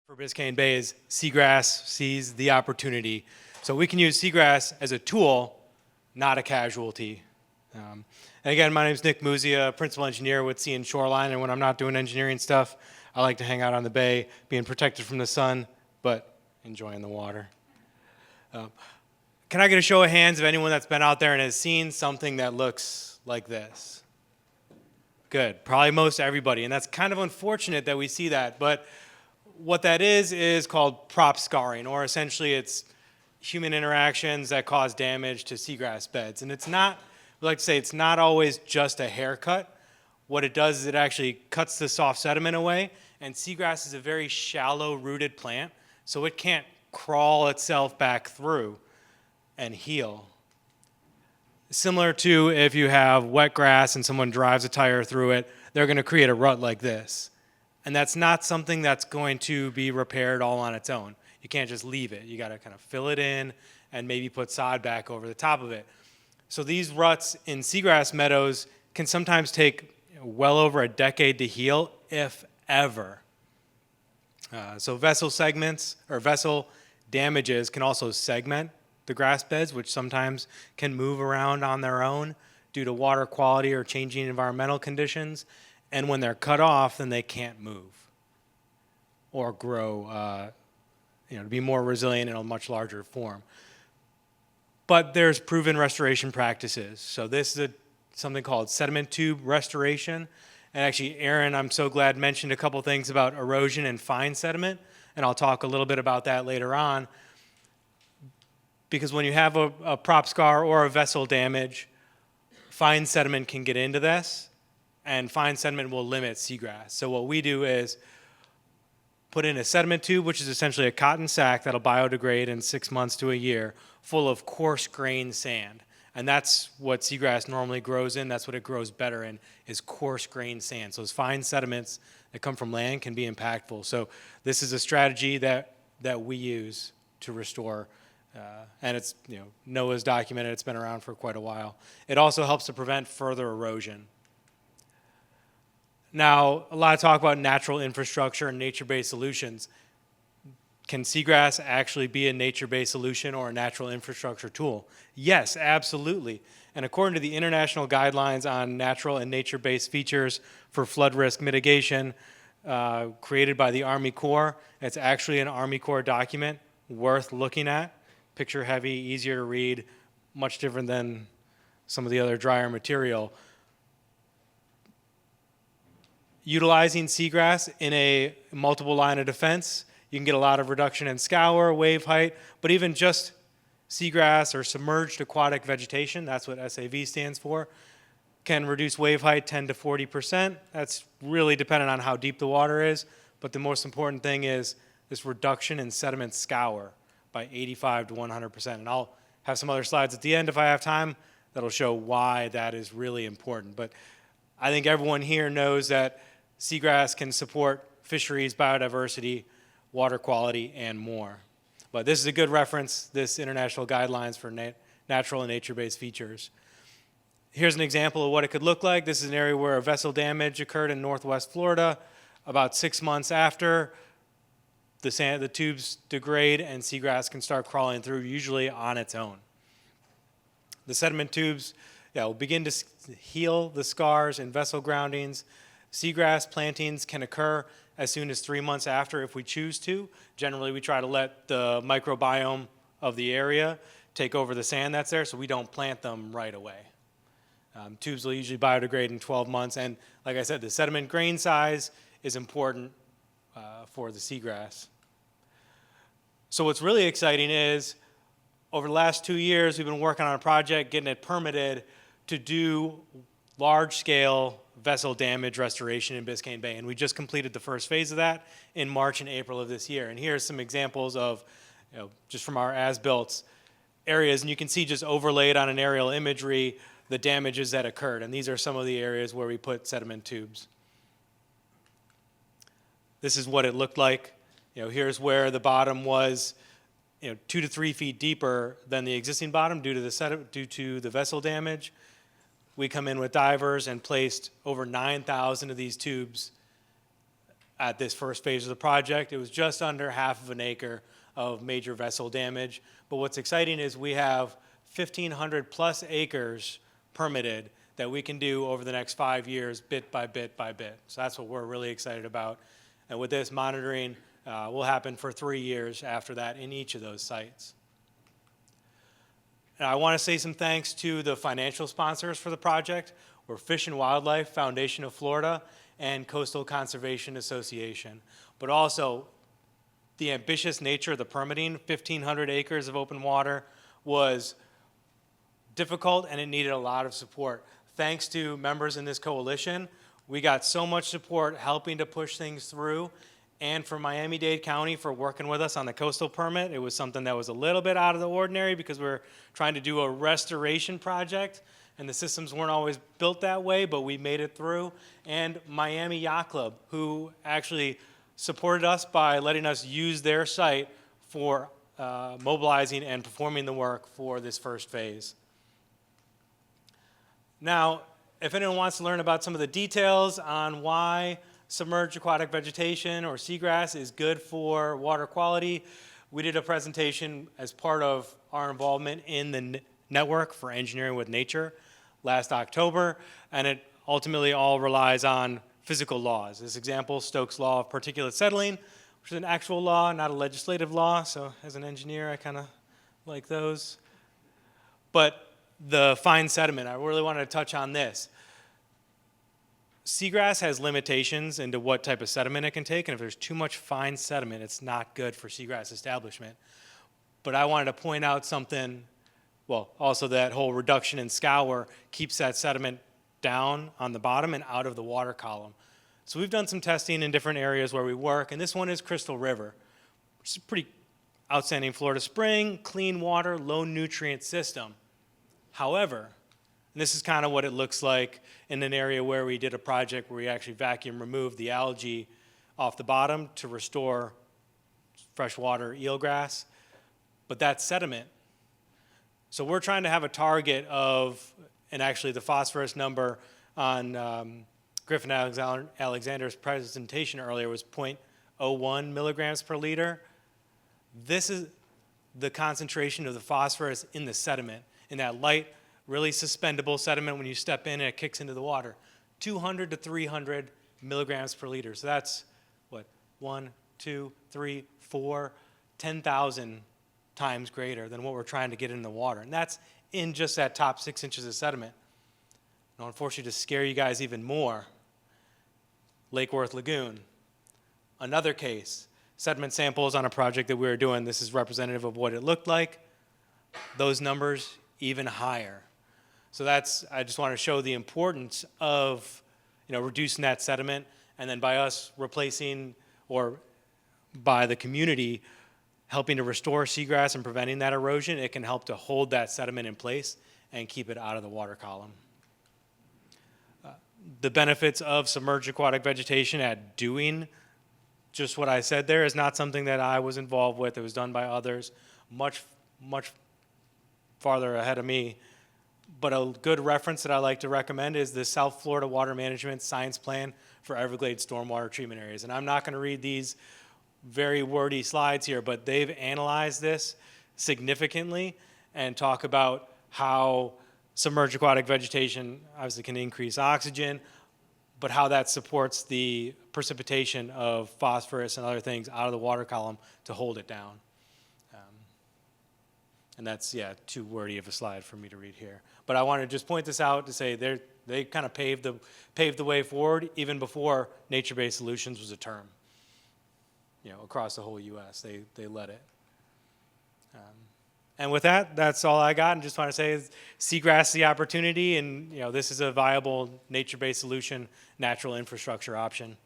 for Biscayne Bay is Seagrass sees the opportunity. So we can use Seagrass as a tool, not a casualty. And again, my name is Nick Muzia, principal engineer with Shoreline, and when I'm not doing engineering stuff, I like to hang out on the bay, being protected from the sun, but enjoying the water. Can I get a show of hands of anyone that's been out there and has seen something that looks like this? Good, probably most everybody, and that's kind of unfortunate that we see that, but what that is called prop scarring, or essentially it's human interactions that cause damage to seagrass beds. And it's not, we like to say, it's not always just a haircut. What it does is it actually cuts the soft sediment away, and seagrass is a very shallow rooted plant, so it can't crawl itself back through and heal. Similar to if you have wet grass and someone drives a tire through it, they're going to create a rut like this. And that's not something that's going to be repaired all on its own. You can't just leave it. You got to kind of fill it in and maybe put sod back over the top of it. So these ruts in seagrass meadows can sometimes take well over a decade to heal, if ever. So vessel segments or vessel damages can also segment the grass beds, which sometimes can move around on their own due to water quality or changing environmental conditions. And when they're cut off, then they can't move or grow, to be more resilient in a much larger form. But there's proven restoration practices. So this is something called sediment tube restoration. And actually, Aaron, I'm so glad, mentioned a couple things about erosion and fine sediment, and I'll talk a little bit about that later on. Because when you have a prop scar or a vessel damage, fine sediment can get into this, and fine sediment will limit seagrass. So what we do is put in a sediment tube, which is essentially a cotton sack that'll biodegrade in 6 months to a year, full of coarse grained sand. And that's what seagrass normally grows in. That's what it grows better in, is coarse grained sand. So those fine sediments that come from land can be impactful. So this is a strategy that we use to restore. And it's, NOAA's documented, it's been around for quite a while. It also helps to prevent further erosion. Now, a lot of talk about natural infrastructure and nature-based solutions. Can seagrass actually be a nature-based solution or a natural infrastructure tool? Yes, absolutely. And according to the international guidelines on natural and nature-based features for flood risk mitigation, created by the Army Corps, it's actually an Army Corps document worth looking at. Picture heavy, easier to read, much different than some of the other drier material. Utilizing seagrass in a multiple line of defense, you can get a lot of reduction in scour, wave height, but even just seagrass or submerged aquatic vegetation, that's what SAV stands for, can reduce wave height 10 to 40%. That's really dependent on how deep the water is, but the most important thing is this reduction in sediment scour by 85 to 100%. And I'll have some other slides at the end if I have time that'll show why that is really important. But I think everyone here knows that seagrass can support fisheries, biodiversity, water quality, and more. But this is a good reference, this international guidelines for natural and nature-based features. Here's an example of what it could look like. This is an area where a vessel damage occurred in northwest Florida. About 6 months after, the tubes degrade and seagrass can start crawling through, usually on its own. The sediment tubes will begin to heal the scars and vessel groundings. Seagrass plantings can occur as soon as 3 months after if we choose to. Generally, we try to let the microbiome of the area take over the sand that's there, so we don't plant them right away. Tubes will usually biodegrade in 12 months, and like I said, the sediment grain size is important for the seagrass. So what's really exciting is, over the last 2 years, we've been working on a project, getting it permitted to do large-scale vessel damage restoration in Biscayne Bay. And we just completed the first phase of that in March and April of this year. And here's some examples of, just from our as-built areas. And you can see just overlaid on an aerial imagery the damages that occurred. And these are some of the areas where we put sediment tubes. This is what it looked like. Here's where the bottom was 2 to 3 feet deeper than the existing bottom due to the vessel damage. We come in with divers and placed over 9,000 of these tubes at this first phase of the project. It was just under half of an acre of major vessel damage. But what's exciting is we have 1,500 plus acres permitted that we can do over the next 5 years, bit by bit by bit. So that's what we're really excited about. And with this, monitoring will happen for 3 years after that in each of those sites. And I want to say some thanks to the financial sponsors for the project. We're Fish and Wildlife Foundation of Florida and Coastal Conservation Association. But also, the ambitious nature of the permitting, 1,500 acres of open water, was difficult and it needed a lot of support. Thanks to members in this coalition, we got so much support helping to push things through. And for Miami-Dade County for working with us on the coastal permit, it was something that was a little bit out of the ordinary because we're trying to do a restoration project and the systems weren't always built that way, but we made it through. And Miami Yacht Club, who actually supported us by letting us use their site for mobilizing and performing the work for this first phase. Now, if anyone wants to learn about some of the details on why submerged aquatic vegetation or seagrass is good for water quality, we did a presentation as part of our involvement in the network for engineering with nature last October, and it ultimately all relies on physical laws. This example, Stokes' law of particulate settling, which is an actual law, not a legislative law, so as an engineer I kind of like those. But the fine sediment, I really wanted to touch on this. Seagrass has limitations into what type of sediment it can take, and if there's too much fine sediment, it's not good for seagrass establishment. But I wanted to point out something, well, also that whole reduction in scour keeps that sediment down on the bottom and out of the water column. So we've done some testing in different areas where we work, and this one is Crystal River, which is a pretty outstanding Florida spring, clean water, low nutrient system. However, and this is kind of what it looks like in an area where we did a project where we actually vacuum removed the algae off the bottom to restore freshwater eelgrass. But that's sediment. So we're trying to have a target of, and actually the phosphorus number on Griffin Alexander's presentation earlier was 0.01 milligrams per liter. This is the concentration of the phosphorus in the sediment, in that light, really suspendable sediment when you step in and it kicks into the water. 200 to 300 milligrams per liter. So that's what, 1, 2, 3, 4, 10,000 times greater than what we're trying to get in the water. And that's in just that top 6 inches of sediment. Now, unfortunately, to scare you guys even more, Lake Worth Lagoon, another case. Sediment samples on a project that we were doing. This is representative of what it looked like. Those numbers even higher. So that's, I just want to show the importance of, reducing that sediment, and then by us replacing, or by the community helping to restore seagrass and preventing that erosion, it can help to hold that sediment in place and keep it out of the water column. The benefits of submerged aquatic vegetation at doing just what I said there is not something that I was involved with. It was done by others much farther ahead of me. But a good reference that I like to recommend is the South Florida Water Management Science Plan for Everglades Stormwater Treatment Areas. And I'm not going to read these very wordy slides here, but they've analyzed this significantly and talk about how submerged aquatic vegetation obviously can increase oxygen, but how that supports the precipitation of phosphorus and other things out of the water column to hold it down. And that's, too wordy of a slide for me to read here. But I want to just point this out to say they kind of paved the way forward even before nature-based solutions was a term. Across the whole U.S., they led it. And with that, that's all I got. And just want to say, seagrass the opportunity, and this is a viable nature-based solution, natural infrastructure option.